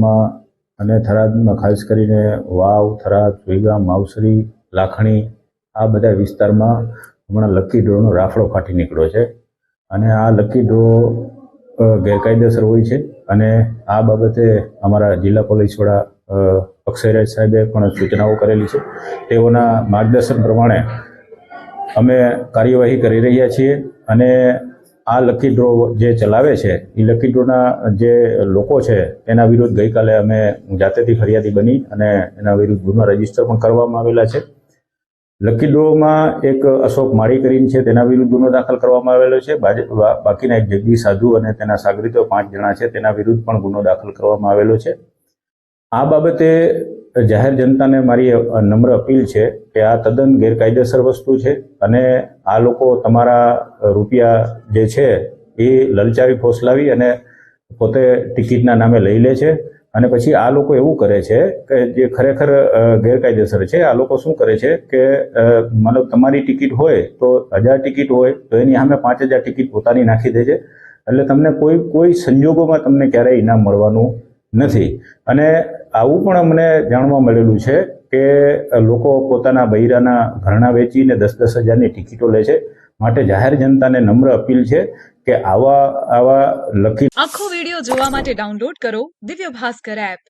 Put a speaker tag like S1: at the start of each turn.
S1: વિસ્તારમાં અને થરાદમાં ખાસ કરીને વાવ, થરાદ, સુઈગામ, માવસરી, લાખણી આ બધા વિસ્તારમાં હમણાં લકી ડ્રોનો રાફડો ફાટી નીકળ્યો છે અને આ લકી ડ્રો ગેરકાયદેસર હોય છે અને આ બાબતે અમારા જિલ્લા પોલીસ વડા અક્ષયરાજ સાહેબે પણ સૂચનાઓ કરેલી છે। તેઓના માર્ગદર્શન પ્રમાણે અમે કાર્યવાહી કરી રહ્યા છીએ અને આ લકી ડ્રો જે ચલાવે છે એ લકી ડ્રોના જે લોકો છે એના વિરુદ્ધ ગઈકાલે અમે જાતેથી ફરિયાદી બની અને એના વિરુદ્ધ ગુનો રજીસ્ટર પણ કરવામાં આવેલા છે। લકી ડ્રોમાં એક અશોક માળી કરીને છે તેના વિરુદ્ધ ગુનો દાખલ કરવામાં આવેલો છે। બાકીના એક જગદીશ સાધુ અને તેના સાગરીતો 5 જણા છે તેના વિરુદ્ધ પણ ગુનો દાખલ કરવામાં આવેલો છે। આ બાબતે જાહેર જનતાને મારી નમ્ર અપીલ છે કે આ તદ્દન ગેરકાયદેસર વસ્તુ છે અને આ લોકો તમારા રૂપિયા જે છે એ લલચાવી ફોસલાવી અને પોતે ટિકિટના નામે લઈ લે છે અને પછી આ લોકો એવું કરે છે કે જે ખરેખર ગેરકાયદેસર છે। આ લોકો શું કરે છે કે મતલબ તમારી ટિકિટ હોય તો 1000 ટિકિટ હોય તો એની સામે 5000 ટિકિટ પોતાની નાખી દે છે એટલે તમને કોઈ સંજોગોમાં તમને ક્યારેય ઇનામ મળવાનું નથી। અને આવું પણ અમને જાણવા મળેલું છે કે લોકો પોતાના બૈરાના ઘરણા વેચીને 10-10 હજારની ટિકિટો લે છે। માટે જાહેર જનતાને નમ્ર અપીલ છે કે આવા લકી
S2: આખો વિડિયો જોવા માટે ડાઉનલોડ કરો દિવ્ય ભાસ્કર એપ।